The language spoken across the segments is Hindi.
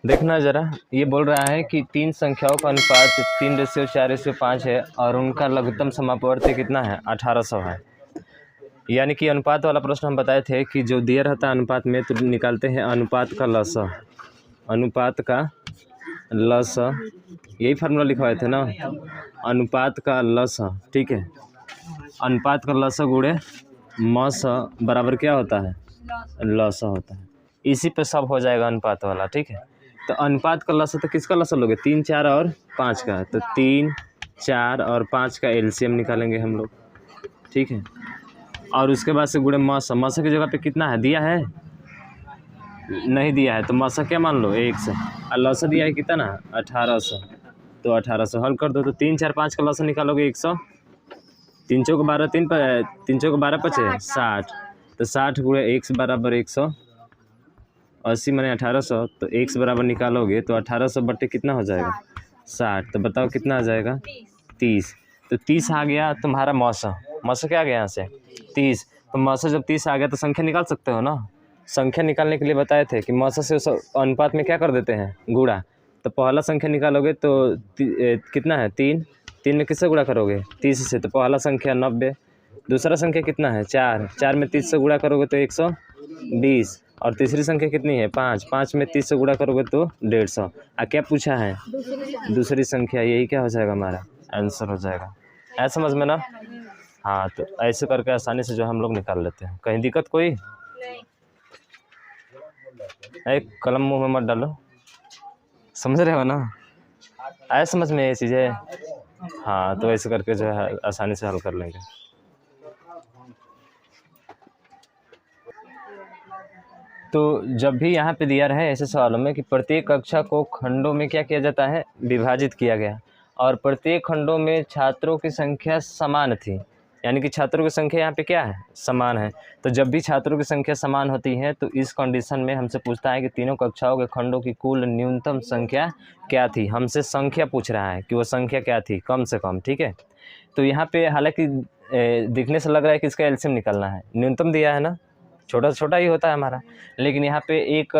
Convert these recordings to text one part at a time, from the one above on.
देखना ज़रा, ये बोल रहा है कि तीन संख्याओं का अनुपात 3:4:5 है और उनका लघुत्तम समापवर्ती कितना है, 1800 है। यानी कि अनुपात वाला प्रश्न हम बताए थे कि जो दिया रहता है अनुपात में तो निकालते हैं अनुपात का लसा, अनुपात का लसा, यही फार्मूला लिखवाए थे ना, अनुपात का लसा, ठीक है। अनुपात का लसा गुणे मस बराबर क्या होता है, लसा होता है। इसी पे सब हो जाएगा अनुपात वाला, ठीक है। तो अनुपात का लसा तो किसका लसा लोगे, 3, 4 और 5 का, तो 3, 4 और 5 का एलसीएम निकालेंगे हम लोग, ठीक है। और उसके बाद से गुणे मसा, मसा की जगह पे कितना है, दिया है, नहीं दिया है, तो मसा क्या मान लो 100, और लसा दिया है कितना, 1800, तो 1800 हल कर दो, तो 3, 4, 5 का लसा निकालोगे 100, 3 चौक 12, 3 चौक 12 पचे 60, तो 60 गुणे 1 बराबर 180 माने 1800, तो 1 बराबर निकालोगे तो 1800 बट्टे कितना हो जाएगा, 60, तो बताओ कितना आ जाएगा, 30। तो 30 आ गया तुम्हारा मौसा, मौसा क्या आ गया यहाँ से 30, तो मौसा जब 30 आ गया तो संख्या निकाल सकते हो ना। संख्या निकालने के लिए बताए थे कि मौसा से उस अनुपात में क्या कर देते हैं, गुणा। तो पहला संख्या निकालोगे तो कितना है, 3, 3 में किससे गुणा करोगे, 30 से, तो पहला संख्या 90। दूसरा संख्या कितना है, 4, 4 में 30 से गुणा करोगे तो 120, और तीसरी संख्या कितनी है, 5, 5 में 30 से गुणा करोगे तो 150। क्या पूछा है, दूसरी संख्या, यही क्या हो जाएगा, हमारा आंसर हो जाएगा। ऐसा समझ में ना। हाँ, तो ऐसे करके आसानी से जो हम लोग निकाल लेते हैं। कहीं दिक्कत कोई, एक कलम मुंह में मत डालो, समझ रहे हो ना, ऐसे समझ में ये चीज़ें। हाँ, तो ऐसे करके जो है आसानी से हल कर लेंगे। तो जब भी यहाँ पे दिया रहे ऐसे सवालों में कि प्रत्येक कक्षा को खंडों में क्या किया जाता है, विभाजित किया गया, और प्रत्येक खंडों में छात्रों की संख्या समान थी, यानी कि छात्रों की संख्या यहाँ पे क्या है, समान है। तो जब भी छात्रों की संख्या समान होती है तो इस कंडीशन में हमसे पूछता है कि तीनों कक्षाओं के खंडों की कुल न्यूनतम संख्या क्या थी। हमसे संख्या पूछ रहा है कि वो संख्या क्या थी, कम से कम, ठीक है। तो यहाँ पे हालांकि दिखने से लग रहा है कि इसका एलसीएम निकालना है, न्यूनतम दिया है ना, छोटा से छोटा ही होता है हमारा, लेकिन यहाँ पे एक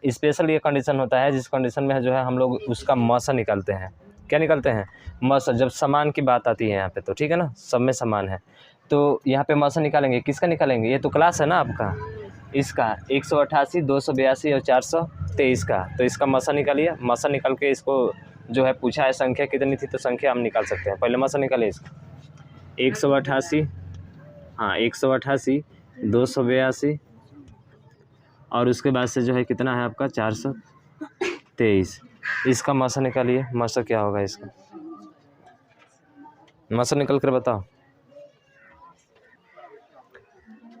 स्पेशल ये कंडीशन होता है जिस कंडीशन में जो है हम लोग उसका मसा निकालते हैं। क्या निकालते हैं, मसा, जब समान की बात आती है यहाँ पे, तो ठीक है ना, सब में समान है, तो यहाँ पे मसा निकालेंगे। किसका निकालेंगे, ये तो क्लास है ना आपका, इसका 188, 282 और 423 का, तो इसका मसा निकालिए। मसा निकाल के इसको जो है पूछा है संख्या कितनी थी, तो संख्या हम निकाल सकते हैं। पहले मसा निकालिए इसका, 188, हाँ 188, 282 और उसके बाद से जो है कितना है आपका 423। इसका मसा निकालिए, मसा क्या होगा इसका, मसा निकल कर बताओ।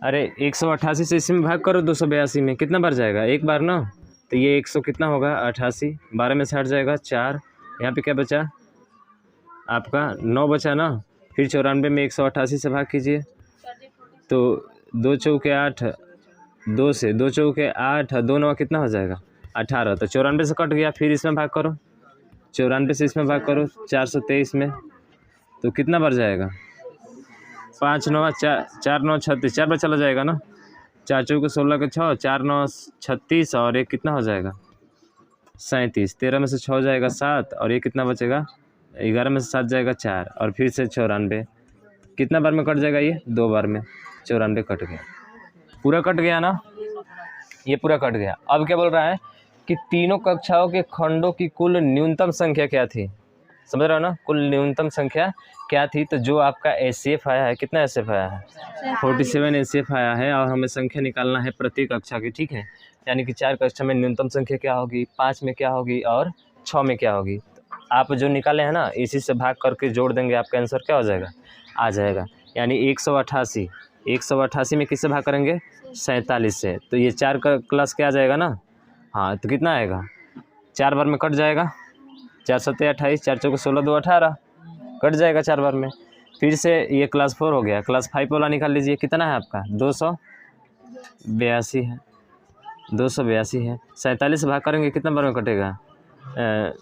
अरे 188 से इसमें भाग करो 282 में, कितना बार जाएगा, एक बार ना, तो ये 100 कितना होगा 88, 12 में से हट जाएगा 4, यहाँ पे क्या बचा आपका 9 बचा ना, फिर 94 में 188 से भाग कीजिए, तो 2 चौके 8, 2 से 2 चौके 8, 2 9 कितना हो जाएगा 18, तो 94 से कट गया, फिर इसमें भाग करो, 94 से इसमें भाग करो 423 में, तो कितना बार जाएगा 5 9 4 9 36, 4 बार चला जाएगा ना, 4 चौके 16 के 6, 4 9 36 और एक कितना हो जाएगा 37, 13 में से 6 जाएगा 7 और ये कितना बचेगा 11 में से 7 जाएगा 4 और फिर से 94, कितना बार में कट जाएगा ये 2 बार में, 94 कट गया, पूरा कट गया ना, ये पूरा कट गया। अब क्या बोल रहा है कि तीनों कक्षाओं के खंडों की कुल न्यूनतम संख्या क्या थी, समझ रहे हो ना, कुल न्यूनतम संख्या क्या थी। तो जो आपका एचसीएफ आया है, कितना एचसीएफ आया है 47 एचसीएफ आया है, और हमें संख्या निकालना है प्रत्येक कक्षा की, ठीक है। यानी कि 4 कक्षा में न्यूनतम संख्या क्या होगी, 5 में क्या होगी और 6 में क्या होगी। आप जो निकाले हैं ना, इसी से भाग करके जोड़ देंगे, आपका आंसर क्या हो जाएगा, आ जाएगा। यानी 188 में किससे भाग करेंगे 47 से, तो ये 4 का क्लास क्या आ जाएगा ना, हाँ, तो कितना आएगा 4 बार में कट जाएगा, 4 7 28, 4 चौके 16, 2 18, कट जाएगा 4 बार में। फिर से ये क्लास 4 हो गया, क्लास 5 वाला निकाल लीजिए, कितना है आपका 282 है, 282 है, 47 से भाग करेंगे कितना बार में कटेगा,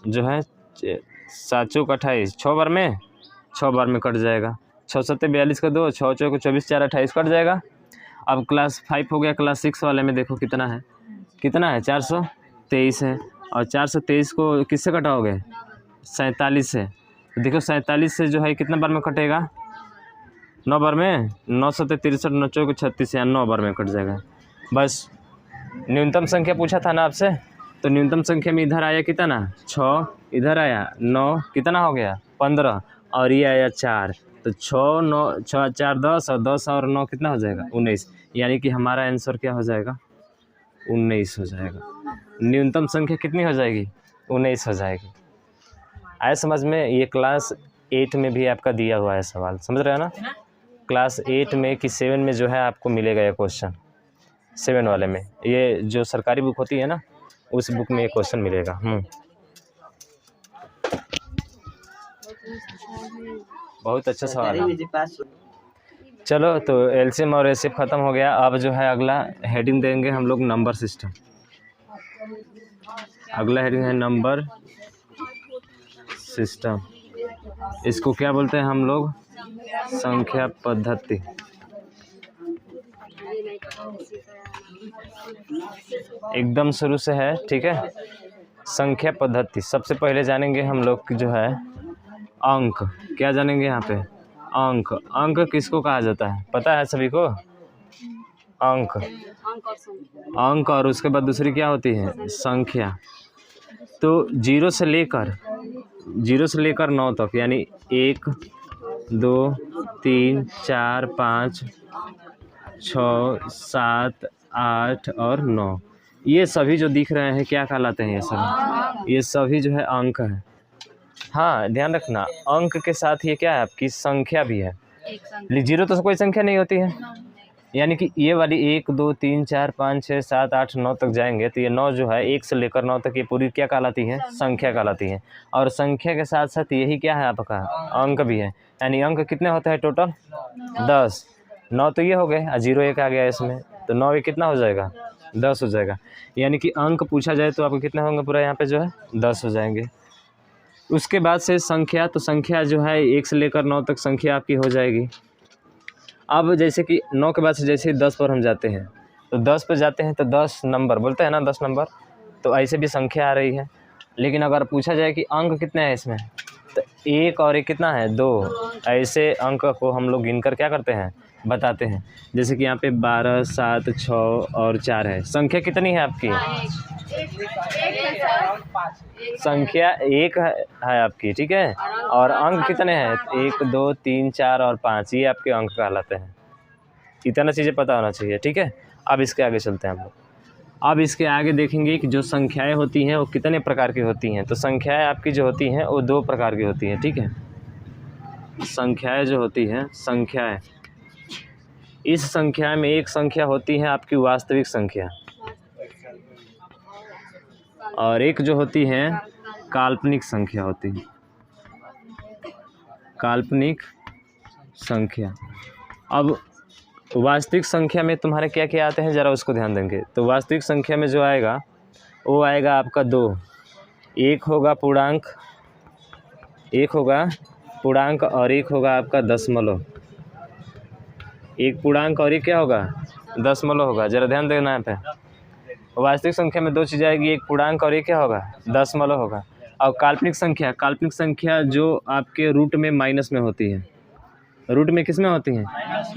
जो है 7 चौक 28, 6 बार में, 6 बार में कट जाएगा, 6 7 42 का 2, 6 चौक 24, 4 28 कट जाएगा। अब क्लास 5 हो गया, क्लास 6 वाले में देखो कितना है 423 है, और 423 को किससे कटाओगे? 47 से। तो देखो 47 से जो है कितना बार में कटेगा? 9 बार में। 9 7 63 9 4 36 या 9 बार में कट जाएगा बस। न्यूनतम संख्या पूछा था ना आपसे, तो न्यूनतम संख्या में इधर आया कितना? 6, इधर आया 9, कितना हो गया? 15, और ये आया 4। तो 6 9 6 4 10 और 10 और 9 कितना हो जाएगा? 19। यानी कि हमारा आंसर क्या हो जाएगा? 19 हो जाएगा। न्यूनतम संख्या कितनी हो जाएगी? 19 हो जाएगी। आए समझ में? ये क्लास 8 में भी आपका दिया हुआ है सवाल, समझ रहे हो ना? क्लास 8 में कि 7 में जो है आपको मिलेगा ये क्वेश्चन। 7 वाले में, ये जो सरकारी बुक होती है ना, उस बुक में ये क्वेश्चन मिलेगा। बहुत अच्छा सवाल है। चलो, तो एलसीएम और एचसीएफ ख़त्म हो गया। अब जो है अगला हेडिंग देंगे हम लोग नंबर सिस्टम। अगला हेडिंग है नंबर सिस्टम। इसको क्या बोलते हैं हम लोग? संख्या पद्धति। एकदम शुरू से है, ठीक है। संख्या पद्धति सबसे पहले जानेंगे हम लोग जो है अंक। क्या जानेंगे यहाँ पे? अंक। अंक किसको कहा जाता है पता है सभी को? अंक। अंक और उसके बाद दूसरी क्या होती है? संख्या। तो 0 से लेकर 9 तक, यानी 1 2 3 4 5 6 7 8 और 9, ये सभी जो दिख रहे हैं क्या कहलाते हैं? ये सभी जो है अंक है। हाँ, ध्यान रखना, अंक के साथ ये क्या है? आपकी संख्या भी है। 0 तो कोई संख्या नहीं होती है, यानी कि ये वाली 1 2 3 4 5 6 7 8 9 तक जाएंगे तो ये 9 जो है 1 से लेकर 9 तक ये पूरी क्या कहलाती है? संख्या कहलाती है। और संख्या के साथ साथ यही क्या है आपका? अंक भी है। यानी अंक कितने होते हैं टोटल? 10। 9 तो ये हो गए, 0 1 आ गया इसमें, तो 9 ये कितना हो जाएगा? 10 हो जाएगा। यानी कि अंक पूछा जाए तो आपको कितने होंगे पूरा यहाँ पे जो है? 10 हो जाएंगे। उसके बाद से संख्या, तो संख्या जो है 1 से लेकर 9 तक संख्या आपकी हो जाएगी। अब जैसे कि 9 के बाद से जैसे 10 पर हम जाते हैं, तो 10 पर जाते हैं तो 10 नंबर बोलते हैं ना, 10 नंबर, तो ऐसे भी संख्या आ रही है। लेकिन अगर पूछा जाए कि अंक कितने हैं इसमें, तो 1 और 1 कितना है? 2। ऐसे अंक को हम लोग गिनकर क्या करते हैं? बताते हैं। जैसे कि यहाँ पे 12 7 6 और 4 है। संख्या कितनी है आपकी? संख्या 1 है आपकी, ठीक है। और अंक कितने हैं? 1 2 3 4 और 5, ये आपके अंक कहलाते हैं। इतना चीज़ें पता होना चाहिए, ठीक है। अब इसके आगे चलते हैं हम लोग। अब इसके आगे देखेंगे कि जो संख्याएं होती हैं वो कितने प्रकार की होती हैं। तो संख्याएं आपकी जो होती हैं वो 2 प्रकार की होती हैं, ठीक है। संख्याएं जो होती हैं, संख्याएं, इस संख्या में एक संख्या होती है आपकी वास्तविक संख्या, और एक जो होती है काल्पनिक संख्या होती है। काल्पनिक संख्या। अब वास्तविक संख्या में तुम्हारे क्या क्या आते हैं ज़रा उसको ध्यान देंगे। तो वास्तविक संख्या में जो आएगा वो आएगा आपका 2। एक होगा पूर्णांक, और एक होगा आपका दशमलव। एक पूर्णांक और एक क्या होगा? दशमलव होगा। ज़रा ध्यान देना यहाँ पे। वास्तविक संख्या में 2 चीज़ें आएगी, एक पूर्णांक और एक क्या होगा? दशमलव होगा। और काल्पनिक संख्या जो आपके रूट में माइनस में होती है। रूट में किस में होती हैं?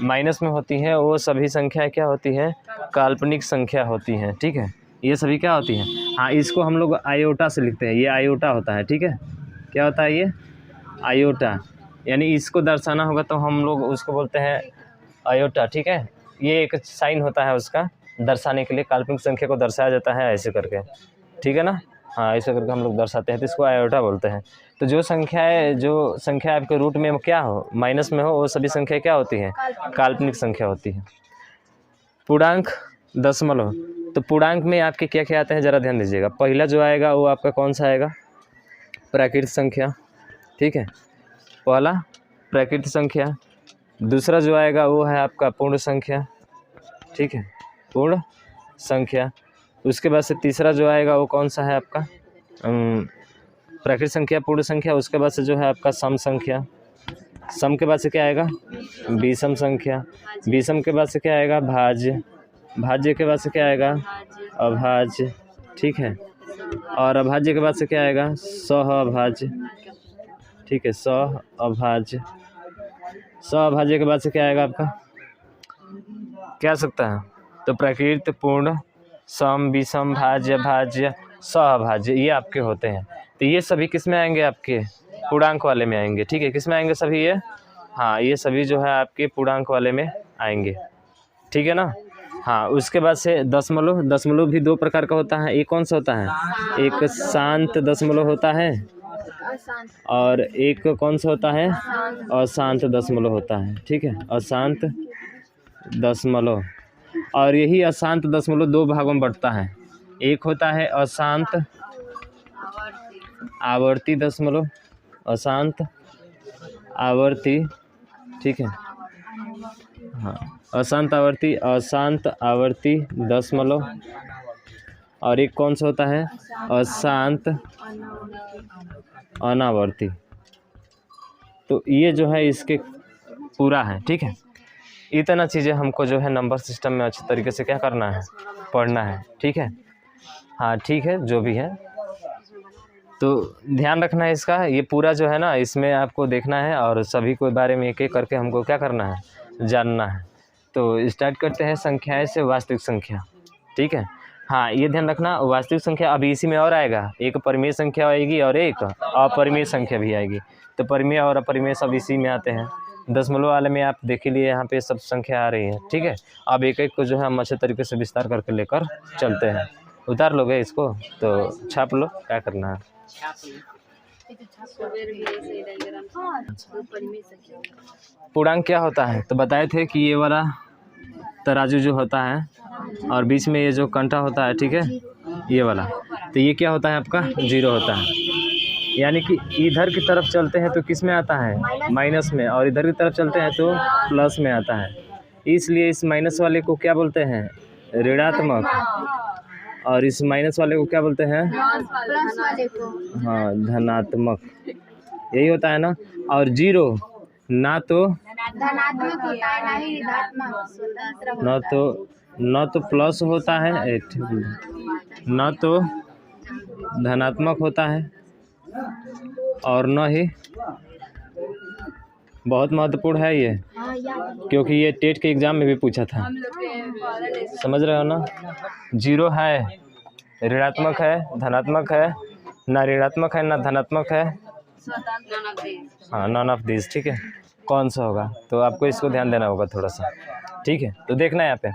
माइनस में होती है। वो सभी संख्याएं क्या होती हैं? काल्पनिक संख्या होती हैं, ठीक है। ये सभी क्या होती हैं? हाँ, इसको हम लोग आयोटा से लिखते हैं। ये आयोटा होता है, ठीक है। क्या होता है ये? आयोटा। यानी इसको दर्शाना होगा तो हम लोग उसको बोलते हैं आयोटा, ठीक है। ये एक साइन होता है उसका दर्शाने के लिए। काल्पनिक संख्या को दर्शाया जाता है ऐसे करके, ठीक है ना। हाँ, ऐसे करके हम लोग दर्शाते हैं, तो इसको आयोटा बोलते हैं। तो जो संख्या आपके रूट में क्या हो, माइनस में हो, वो सभी संख्या क्या होती हैं? काल्पनिक संख्या होती है। पूर्णांक, दशमलव। तो पूर्णांक में आपके क्या क्या आते हैं ज़रा ध्यान दीजिएगा। पहला जो आएगा वो आपका कौन सा आएगा? प्राकृत संख्या, ठीक है। पहला प्राकृत संख्या। दूसरा जो आएगा वो है आपका पूर्ण संख्या, ठीक है, पूर्ण संख्या। उसके बाद से तीसरा जो आएगा वो कौन सा है आपका? प्राकृत संख्या, पूर्ण संख्या। उसके बाद से जो है आपका सम संख्या। सम के बाद से क्या आएगा? विषम संख्या। विषम के बाद से क्या आएगा? भाज्य। भाज्य के बाद से क्या आएगा? अभाज्य, ठीक है। और अभाज्य के बाद से क्या आएगा? सहअभाज्य। ठीक है, सहअभाज्य। सहअभाज्य के बाद से क्या आएगा आपका? क्या आ सकता है? तो प्रकृत, पूर्ण, सम, विषम, भाज्य, भाज्य, सहअभाज्य, ये आपके होते हैं। तो ये सभी किस में आएंगे? आपके पूर्णांक वाले में आएंगे। ठीक है, किस में आएंगे सभी ये? हाँ, ये सभी जो है आपके पूर्णांक वाले में आएंगे। ठीक है ना? हाँ, उसके बाद से दशमलव। दशमलव भी दो प्रकार का होता है। एक कौन सा होता है? एक शांत दशमलव होता है और एक कौन सा होता है? अशांत दशमलव होता है। ठीक है, अशांत दशमलव। और यही अशांत दशमलव दो भागों में बढ़ता है। एक होता है अशांत आवर्ती दशमलव, अशांत आवर्ती। ठीक है, हाँ, अशांत आवर्ती दशमलव। और एक कौन सा होता है? अशांत अनावर्ती। तो ये जो है इसके पूरा है। ठीक है, इतना चीज़ें हमको जो है नंबर सिस्टम में अच्छे तरीके से क्या करना है? पढ़ना है। ठीक है, हाँ ठीक है, जो भी है तो ध्यान रखना है इसका। ये पूरा जो है ना, इसमें आपको देखना है और सभी के बारे में एक एक करके हमको क्या करना है? जानना है। तो स्टार्ट करते हैं संख्याएं से वास्तविक संख्या। ठीक है, हाँ ये ध्यान रखना, वास्तविक संख्या अभी इसी में और आएगा। एक परिमेय संख्या आएगी और एक अपरिमेय संख्या भी आएगी। तो परिमेय और अपरिमेय सब इसी में आते हैं। दशमलव वाले में आप देख लिए यहाँ पे सब संख्या आ रही है। ठीक है, अब एक एक को जो है हम अच्छे तरीके से विस्तार करके लेकर चलते हैं। उतार लोगे इसको तो छाप लो, क्या करना है। पूर्णांक क्या होता है? तो बताए थे कि ये वाला तराजू जो होता है और बीच में ये जो कंटा होता है, ठीक है, ये वाला, तो ये क्या होता है आपका? जीरो होता है। यानी कि इधर की तरफ चलते हैं तो किस में आता है? माइनस में, और इधर की तरफ चलते हैं तो प्लस में आता है। इसलिए इस माइनस वाले को क्या बोलते हैं? ऋणात्मक। और इस माइनस वाले को क्या बोलते हैं? प्लस वाले को हाँ, धनात्मक। यही होता है ना। और जीरो ना तो धनात्मक होता है ना ही ऋणात्मक, स्वतंत्र होता है। न तो प्लस होता है, न तो धनात्मक होता है और न ही, बहुत महत्वपूर्ण है ये, क्योंकि ये टेट के एग्जाम में भी पूछा था। समझ रहे हो ना? जीरो है, ऋणात्मक है, धनात्मक है, ना ऋणात्मक है ना धनात्मक है, हाँ, नॉन ऑफ दिस। ठीक है, कौन सा होगा? तो आपको इसको ध्यान देना होगा थोड़ा सा। ठीक है, तो देखना यहाँ पे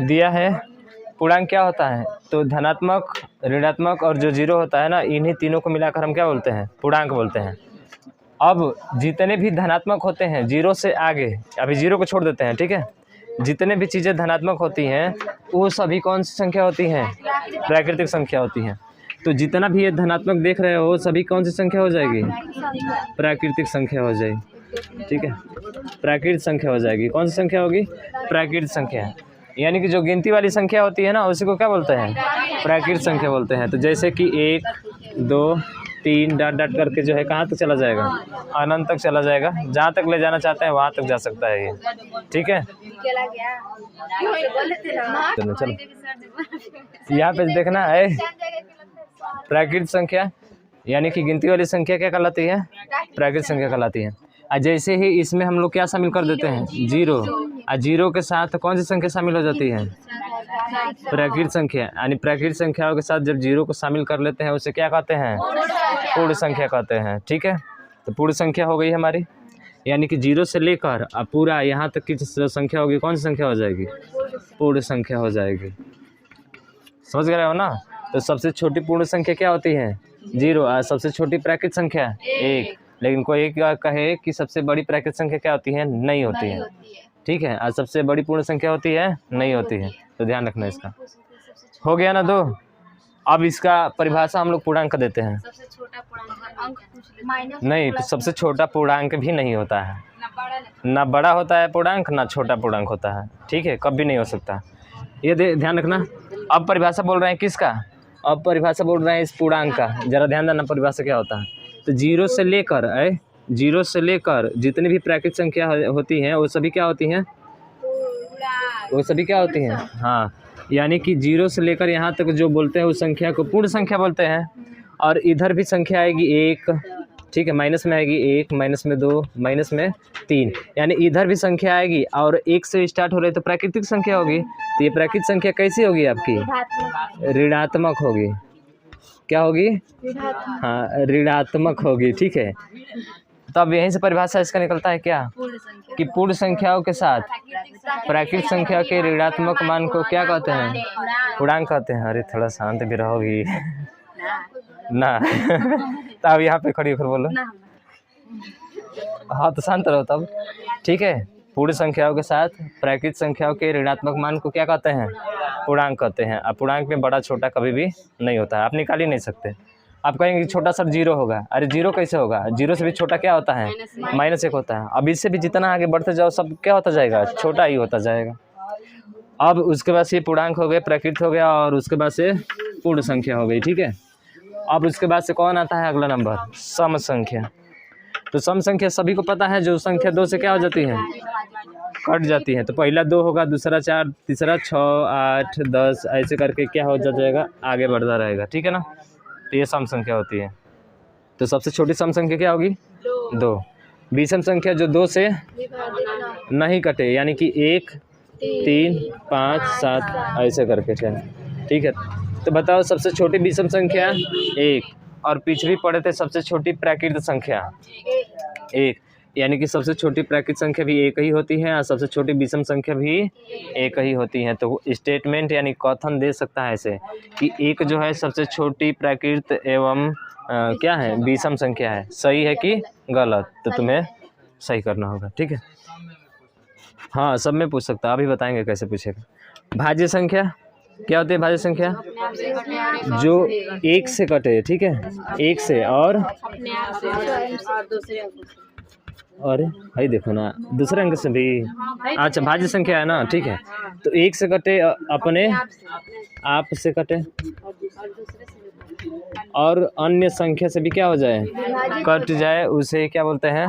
दिया है पूर्णांक क्या होता है? तो धनात्मक, ऋणात्मक और जो जीरो होता है ना, इन्हीं तीनों को मिलाकर हम क्या बोलते हैं? पूर्णांक बोलते हैं। अब जितने भी धनात्मक होते हैं जीरो से आगे, अभी जीरो को छोड़ देते हैं, ठीक है, जितने भी चीज़ें धनात्मक होती हैं वो सभी कौन सी संख्या होती हैं? प्राकृतिक संख्या होती हैं। तो जितना भी ये धनात्मक देख रहे हो सभी कौन सी संख्या हो जाएगी? प्राकृतिक संख्या हो जाएगी। ठीक है, प्राकृतिक संख्या हो जाएगी। कौन सी संख्या होगी? प्राकृतिक संख्या। यानी कि जो गिनती वाली संख्या होती है ना, उसी को क्या बोलते हैं? प्राकृतिक संख्या बोलते हैं। तो जैसे कि 1 2 3 डॉट डॉट करके जो है कहाँ तक चला जाएगा? अनंत तक चला जाएगा। जहाँ तक ले जाना चाहते हैं वहाँ तक जा सकता है ये। ठीक है, चलो चलो यहाँ पे देखना है प्राकृतिक संख्या, यानी कि गिनती वाली संख्या क्या कहलाती है? प्राकृतिक संख्या कहलाती है। और जैसे ही इसमें हम लोग क्या शामिल कर देते हैं? जीरो। और जीरो के साथ कौन सी संख्या शामिल हो जाती है? प्राकृतिक संख्या। यानी प्राकृतिक संख्याओं के साथ जब जीरो को शामिल कर लेते हैं उसे क्या कहते हैं? पूर्ण संख्या कहते हैं। ठीक है, तो पूर्ण संख्या हो गई हमारी, यानी कि जीरो से लेकर अब पूरा यहाँ तक की जो संख्या होगी कौन सी संख्या हो जाएगी? पूर्ण संख्या हो जाएगी। समझ गए हो ना? तो सबसे छोटी पूर्ण संख्या क्या होती है? जीरो। और सबसे छोटी प्राकृतिक संख्या 1। लेकिन कोई एक कहे कि सबसे बड़ी प्राकृतिक संख्या क्या होती है? नहीं होती है। ठीक है, और सबसे बड़ी पूर्ण संख्या होती है? नहीं होती है। तो ध्यान रखना इसका। हो गया ना 2। अब इसका परिभाषा हम लोग पूर्णांक देते हैं। सबसे छोटा पूर्णांक नहीं, तो सबसे छोटा पूर्णांक भी नहीं होता है। ना बड़ा होता है पूर्णांक, ना छोटा पूर्णांक होता है। ठीक है, कभी नहीं हो सकता। ये ध्यान रखना। अब परिभाषा बोल रहे हैं किसका? अब परिभाषा बोल रहे हैं इस पूर्णांक का। जरा ध्यान देना परिभाषा क्या होता है। तो जीरो से लेकर जितनी भी प्राकृतिक संख्या होती हैं वो सभी क्या होती हैं? वो सभी क्या होती हैं? हाँ, यानी कि 0 से लेकर यहाँ तक जो बोलते हैं उस संख्या को पूर्ण संख्या बोलते हैं। और इधर भी संख्या आएगी 1, ठीक है, माइनस में आएगी 1, माइनस में 2, माइनस में 3, यानी इधर भी संख्या आएगी और 1 से स्टार्ट हो रही तो प्राकृतिक संख्या होगी। तो ये प्राकृतिक संख्या कैसी होगी आपकी? ऋणात्मक होगी। क्या होगी? हाँ, ऋणात्मक होगी, ठीक है। तो अब यहीं से परिभाषा इसका निकलता है क्या कि पूर्ण संख्याओं के साथ प्राकृतिक संख्या के ऋणात्मक मान को क्या कहते हैं? पूर्णांक कहते हैं। अरे थोड़ा शांत भी रहोगी ना तो अब यहाँ पे खड़ी होकर बोलो। हाँ तो शांत रहो तब, ठीक है। पूर्ण संख्याओं के साथ प्राकृतिक संख्याओं के ऋणात्मक मान को क्या कहते हैं? पूर्णांक कहते हैं। अब पूर्णांक में बड़ा छोटा कभी भी नहीं होता है, आप निकाल ही नहीं सकते। आप कहेंगे छोटा सर 0 होगा, अरे 0 कैसे होगा? 0 से भी छोटा क्या होता है? -1 होता है। अब इससे भी जितना आगे बढ़ते जाओ सब क्या होता जाएगा? छोटा ही होता जाएगा। अब उसके बाद से पूर्णांक हो गए, प्राकृतिक हो गया, और उसके बाद से पूर्ण संख्या हो गई, ठीक है। अब उसके बाद से कौन आता है अगला नंबर? सम संख्या। तो सम संख्या सभी को पता है, जो संख्या 2 से क्या हो जाती है? कट जाती है। तो पहला 2 होगा, दूसरा 4, तीसरा 6, 8, 10, ऐसे करके क्या हो जाएगा? आगे बढ़ता रहेगा, ठीक है ना। तो ये सम संख्या होती है। तो सबसे छोटी सम संख्या क्या होगी? 2। विषम संख्या जो 2 से नहीं कटे, यानी कि 1, 3, 5, 7 ऐसे करके चले, ठीक है। तो बताओ सबसे छोटी विषम संख्या 1, और पिछली पढ़े थे सबसे छोटी प्राकृतिक संख्या 1, यानी कि सबसे छोटी प्राकृतिक संख्या भी 1 ही होती है और सबसे छोटी विषम संख्या भी 1 ही होती है। तो स्टेटमेंट यानी कथन दे सकता है ऐसे कि 1 जो है सबसे छोटी प्राकृतिक एवं क्या है? विषम संख्या है। सही है कि गलत? तो तुम्हें सही करना होगा, ठीक है। हाँ, सब में पूछ सकता, अभी बताएंगे कैसे पूछेगा। भाज्य संख्या क्या होती है? भाज्य संख्या जो 1 से कटे, ठीक है, 1 से और अरे भाई देखो ना, दूसरे अंक से भी। अच्छा, भाज्य संख्या है ना, ठीक है। तो 1 से कटे, अपने आप से कटे, और अन्य संख्या से भी क्या हो जाए? कट जाए, उसे क्या बोलते हैं?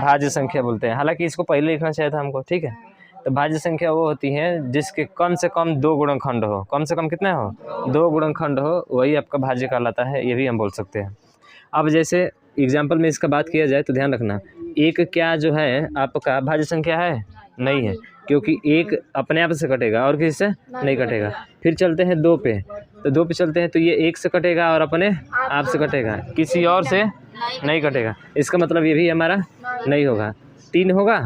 भाज्य संख्या बोलते हैं। हालांकि इसको पहले लिखना चाहिए था हमको, ठीक है। तो भाज्य संख्या वो होती है जिसके कम से कम 2 गुणनखंड हो। कम से कम कितने हो? 2 गुणनखंड हो, वही आपका भाज्य कहलाता है। ये भी हम बोल सकते हैं। अब जैसे एग्जाम्पल में इसका बात किया जाए तो ध्यान रखना, 1 क्या जो है आपका भाज्य संख्या है? नहीं है, क्योंकि 1 अपने आप से कटेगा और किसी से नहीं कटेगा। फिर चलते हैं 2 पे, तो 2 पे चलते हैं तो ये 1 से कटेगा और अपने आप से कटेगा, किसी और से नहीं कटेगा। इसका मतलब ये भी हमारा नहीं होगा। 3 होगा?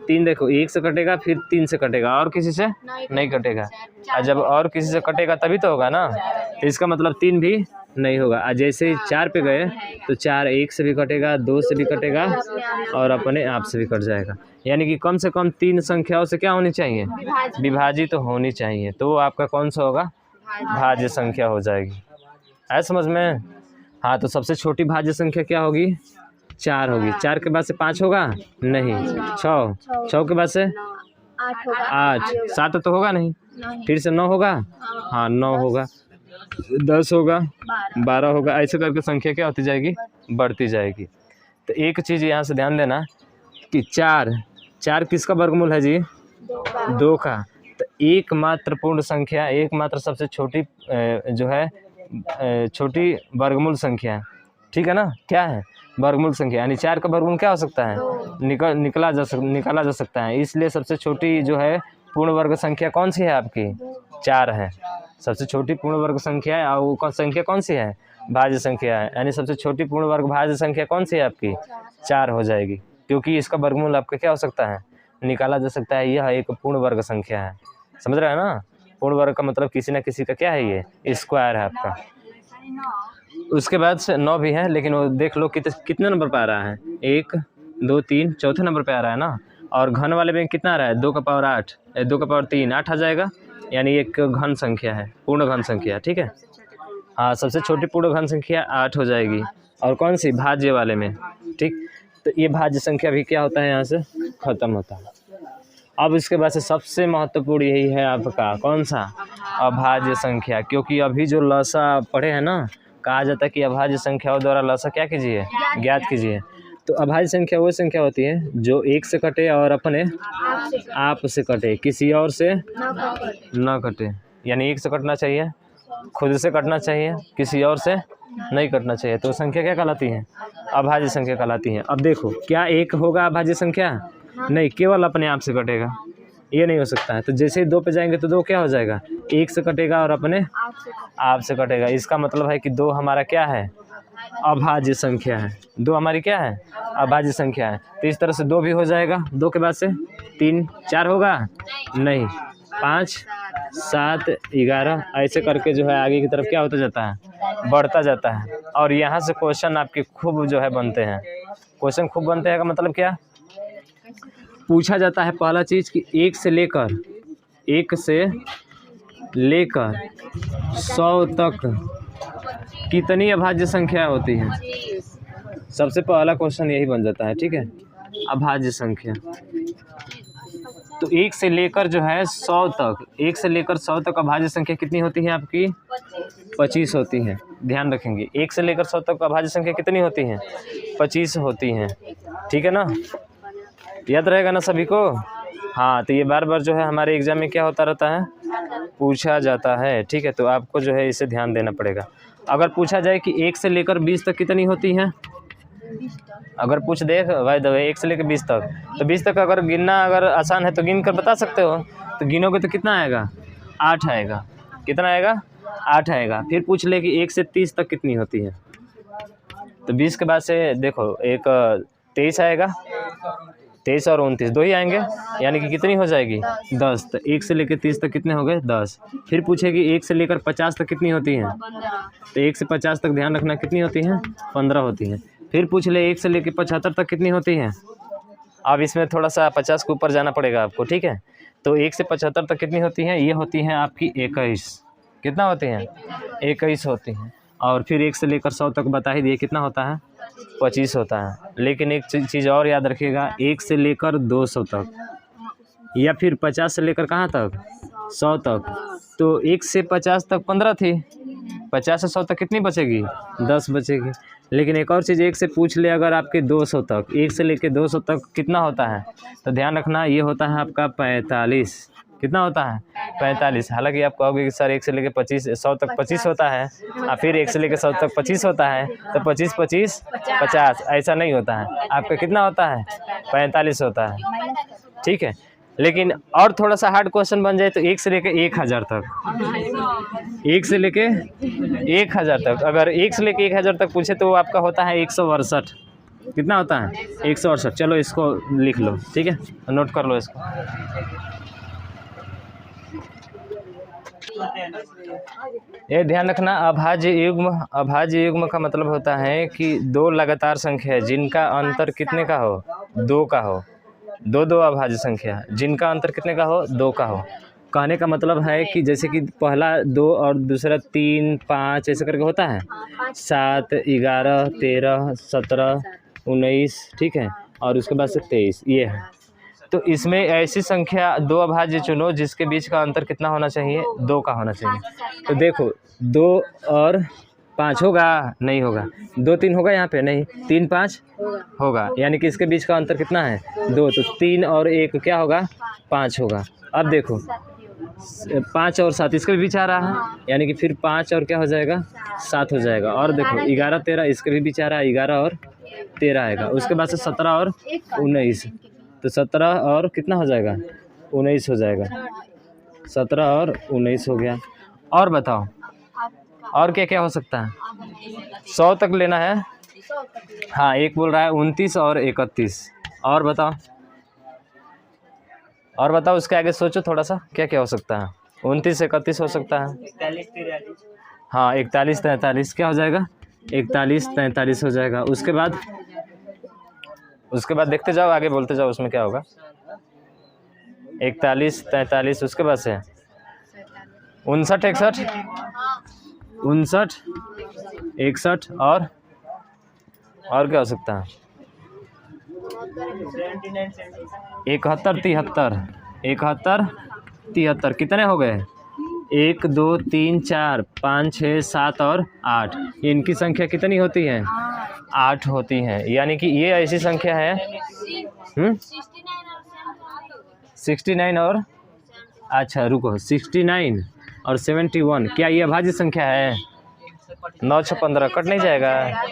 3 देखो, 1 से कटेगा, फिर 3 से कटेगा और किसी से नहीं कटेगा। और जब और किसी से कटेगा तभी तो होगा ना, तो इसका मतलब 3 भी नहीं होगा। और जैसे 4 पे गए तो 4 1 से भी कटेगा, 2 से भी कटेगा और अपने आप से भी कट जाएगा। यानी कि कम से कम 3 संख्याओं से क्या होनी चाहिए? विभाजित तो होनी चाहिए। तो आपका कौन सा होगा? भाज्य संख्या हो जाएगी। है समझ में? हाँ, तो सबसे छोटी भाज्य संख्या क्या होगी? 4 होगी। 4 के बाद से 5 होगा? नहीं। 6 के बाद से 8, 7 तो होगा नहीं। फिर से 9 होगा? हाँ, 9 होगा। 10 होगा, 12 होगा, ऐसे करके संख्या क्या होती जाएगी? बढ़ती जाएगी। तो एक चीज़ यहाँ से ध्यान देना कि 4 किसका वर्गमूल है जी? 2 का। तो एकमात्र पूर्ण संख्या, एकमात्र सबसे छोटी जो है छोटी वर्गमूल संख्या, ठीक है ना? क्या है? वर्गमूल संख्या। यानी 4 का वर्गमूल क्या हो सकता है? निकाला जा सकता है। इसलिए सबसे छोटी जो है पूर्ण वर्ग संख्या कौन सी है आपकी? 4 है। सबसे छोटी पूर्ण वर्ग संख्या है, और वो संख्या कौन सी है? भाज्य संख्या है। यानी सबसे छोटी पूर्ण वर्ग भाज्य संख्या कौन सी है आपकी? 4 हो जाएगी, क्योंकि इसका वर्गमूल आपका क्या हो सकता है? निकाला जा सकता है। यह एक पूर्ण वर्ग संख्या है। समझ रहे हैं ना? पूर्ण वर्ग का मतलब किसी न किसी का क्या है? ये स्क्वायर है आपका। उसके बाद से 9 भी है, लेकिन वो देख लो कितने नंबर पे आ रहा है? 1, 2, 3, चौथे नंबर पे आ रहा है ना। और घन वाले में कितना आ रहा है? 2 का पावर 8, 2 का पावर 3, 8 आ जाएगा। यानी एक घन संख्या है, पूर्ण घन संख्या, ठीक है। हाँ, सबसे छोटी पूर्ण घन संख्या 8 हो जाएगी। और कौन सी? भाज्य वाले में, ठीक। तो ये भाज्य संख्या भी क्या होता है? यहाँ से खत्म होता है। अब इसके बाद से सबसे महत्वपूर्ण यही है आपका कौन सा? अभाज्य संख्या। क्योंकि अभी जो लसा पढ़े हैं ना, कहा जाता है कि अभाज्य संख्याओं द्वारा लसा क्या कीजिए? ज्ञात कीजिए। तो अभाज्य संख्या वो संख्या होती है जो 1 से कटे और अपने आप से कटे, किसी और से न कटे। यानी 1 से कटना चाहिए, खुद से कटना चाहिए, किसी और से नहीं कटना चाहिए। तो संख्या क्या कहलाती है? अभाज्य संख्या कहलाती है। अब देखो, क्या 1 होगा अभाज्य संख्या? नहीं, केवल अपने आप से कटेगा, ये नहीं हो सकता है। तो जैसे ही 2 पे जाएंगे तो 2 क्या हो जाएगा? 1 से कटेगा और अपने आप से कटेगा। इसका मतलब है कि 2 हमारा क्या है? अभाज्य संख्या है। 2 हमारी क्या है? अभाज्य संख्या है। तो इस तरह से 2 भी हो जाएगा। 2 के बाद से 3, 4 होगा? नहीं, 5, 7, 11 ऐसे करके जो है आगे की तरफ क्या होता जाता है? बढ़ता जाता है। और यहाँ से क्वेश्चन आपके खूब जो है बनते हैं। क्वेश्चन खूब बनते हैं का मतलब क्या? पूछा जाता है पहला चीज़ कि 1 से लेकर 100 तक कितनी अभाज्य संख्या होती है? सबसे पहला क्वेश्चन यही बन जाता है, ठीक है, अभाज्य संख्या। तो 1 से लेकर जो है 100 तक, 1 से लेकर 100 तक अभाज्य संख्या कितनी होती है आपकी? 25 होती है। ध्यान रखेंगे, 1 से लेकर 100 तक अभाज्य संख्या कितनी होती हैं? 25 होती हैं, ठीक है ना? याद रहेगा ना सभी को? हाँ, तो ये बार बार जो है हमारे एग्जाम में क्या होता रहता है? पूछा जाता है, ठीक है। तो आपको जो है इसे ध्यान देना पड़ेगा। अगर पूछा जाए कि 1 से लेकर 20 तक कितनी होती हैं, अगर पूछ दे भाई 1 से लेकर 20 तक, तो 20 तक अगर गिनना अगर आसान है तो गिन कर बता सकते हो। तो गिनोगे तो कितना आएगा? 8 आएगा। कितना आएगा? 8 आएगा। फिर पूछ ले कि 1 से 30 तक कितनी होती है, तो 20 के बाद से देखो एक 23 आएगा, 23 और 29 2 ही आएंगे, यानी कि कितनी हो जाएगी? 10। तो 1 से लेकर 30 तक कितने हो गए? 10। फिर पूछेगी 1 से लेकर 50 तक कितनी होती हैं, तो 1 से 50 तक ध्यान रखना कितनी होती हैं? 15 होती हैं। फिर पूछ ले 1 से लेकर 75 तक कितनी होती हैं। अब इसमें थोड़ा सा 50 के ऊपर जाना पड़ेगा आपको, ठीक है। तो 1 से 75 तक कितनी होती हैं? ये होती हैं आपकी 21। कितना होती हैं? 21 होती हैं। और फिर 1 से लेकर 100 तक बता ही दिए कितना होता है? 25 होता है। लेकिन एक चीज़ और याद रखिएगा, 1 से लेकर 200 तक या फिर 50 से लेकर कहाँ तक? 100 तक। तो 1 से 50 तक 15 थी, 50 से 100 तक कितनी बचेगी? 10 बचेगी। लेकिन एक और चीज़ 1 से पूछ ले अगर आपके 200 तक, 1 से लेकर 200 तक कितना होता है, तो ध्यान रखना ये होता है आपका 45। कितना होता है? 45। हालांकि आप कहोगे कि सर 1 से लेकर 100 तक 25 होता है और फिर 1 से लेकर 100 तक 25 होता है, तो 25, 25, 50 ऐसा नहीं होता है। आपका कितना होता है? 45 होता है, ठीक है। लेकिन और थोड़ा सा हार्ड क्वेश्चन बन जाए तो 1 से लेकर 1000 तक, 1 से लेके 1000 तक, अगर 1 से लेके 1000 तक पूछे तो वो आपका होता है 168। कितना होता है? 168। चलो इसको लिख लो, ठीक है, नोट कर लो इसको। ये ध्यान रखना, अभाज्य युग्म का मतलब होता है कि 2 लगातार संख्या है जिनका अंतर कितने का हो? 2 का हो। 2 अभाज्य संख्या जिनका अंतर कितने का हो? 2 का हो। कहने का मतलब है कि जैसे कि पहला 2 और दूसरा 3, 5 ऐसे करके होता है, 7, 11, 13, 17, 19, ठीक है, और उसके बाद से 23, ये है। तो इसमें ऐसी संख्या 2 अभाज्य चुनो जिसके बीच का अंतर कितना होना चाहिए? 2 का होना चाहिए। तो देखो 2 और 5 होगा? नहीं होगा। 2, 3 होगा यहाँ पे? नहीं। 3, 5 होगा, यानी कि इसके बीच का अंतर कितना है? 2। तो 3 और 1 क्या होगा? 5 होगा। अब देखो 5 और 7 इसके भी बीच आ रहा है, यानी कि फिर 5 और क्या हो जाएगा? 7 हो जाएगा। और देखो 11, 13 इसके भी बीच आ रहा है, 11 और 13 आएगा। उसके बाद से 17 और 19, तो 17 और कितना हो जाएगा? 19 हो जाएगा। 17 और 19 हो गया। और बताओ और क्या क्या हो सकता है? 100 तक लेना है। हाँ, एक बोल रहा है 29 और 31। और बताओ, और बताओ, उसके आगे सोचो थोड़ा सा, क्या क्या हो सकता है? 29, 31 हो सकता है। 41, 43। हाँ, 41, 43 क्या हो जाएगा? 41, 43 हो जाएगा। उसके बाद देखते जाओ, आगे बोलते जाओ, उसमें क्या होगा? 41, 43, उसके बाद से 59, 61, 59, 61 और क्या हो सकता है? 71, 73, 71, 73 कितने हो गए? 1, 2, 3, 4, 5, 6, 7 और 8। इनकी संख्या कितनी होती है? 8 होती है। यानी कि ये ऐसी संख्या है 69 और, अच्छा रुको, 69 और 71, क्या ये अभाज्य संख्या है? 9 6 15 कट नहीं जाएगा,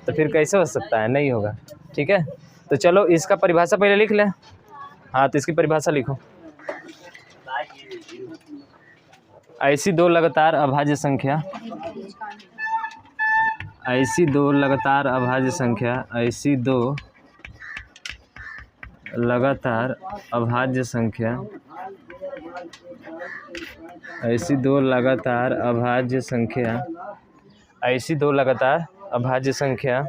तो फिर कैसे हो सकता है? नहीं होगा। ठीक है, तो चलो इसका परिभाषा पहले लिख लें। हाँ, तो इसकी परिभाषा लिखो। ऐसी दो लगातार अभाज्य संख्या, ऐसी दो लगातार अभाज्य संख्या, ऐसी दो लगातार अभाज्य संख्या, ऐसी दो लगातार अभाज्य संख्या, ऐसी दो लगातार अभाज्य संख्या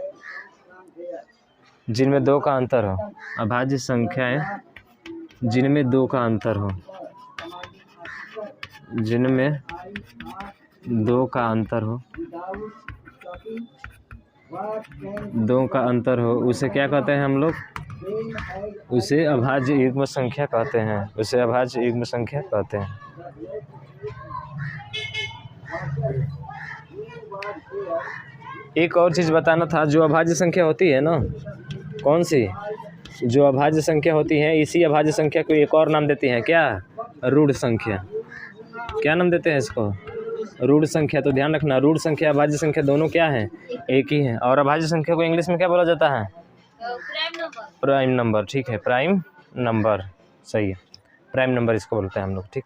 जिनमें दो का अंतर हो, अभाज्य संख्याएं जिनमें दो का अंतर हो, जिनमें दो का अंतर हो, दो का अंतर हो, उसे क्या कहते हैं हम लोग? उसे अभाज्य युग्म संख्या कहते हैं, उसे अभाज्य युग्म संख्या कहते हैं। एक और चीज़ बताना था, जो अभाज्य संख्या होती है ना, कौन सी? जो अभाज्य संख्या होती है, इसी अभाज्य संख्या को एक और नाम देती हैं, क्या? रूढ़ संख्या। क्या नाम देते हैं इसको? रूढ़ संख्या। तो ध्यान रखना, रूढ़ संख्या अभाज्य संख्या दोनों क्या है? एक ही है। और अभाज्य संख्या को इंग्लिश में क्या बोला जाता है? Prime number. ठीक है, प्राइम नंबर, सही है, प्राइम नंबर इसको बोलते हैं हम लोग। ठीक,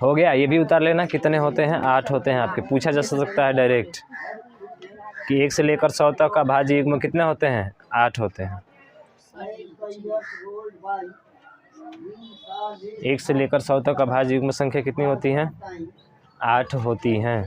हो गया। ये भी उतार लेना, कितने होते हैं? 8 होते हैं आपके। पूछा जा सकता है डायरेक्ट कि 1 से लेकर 100 तक का अभाज्य युग्म कितने होते हैं? 8 होते हैं। 1 से लेकर 100 तक अभाज्य युग्म संख्या कितनी होती हैं? 8 होती हैं।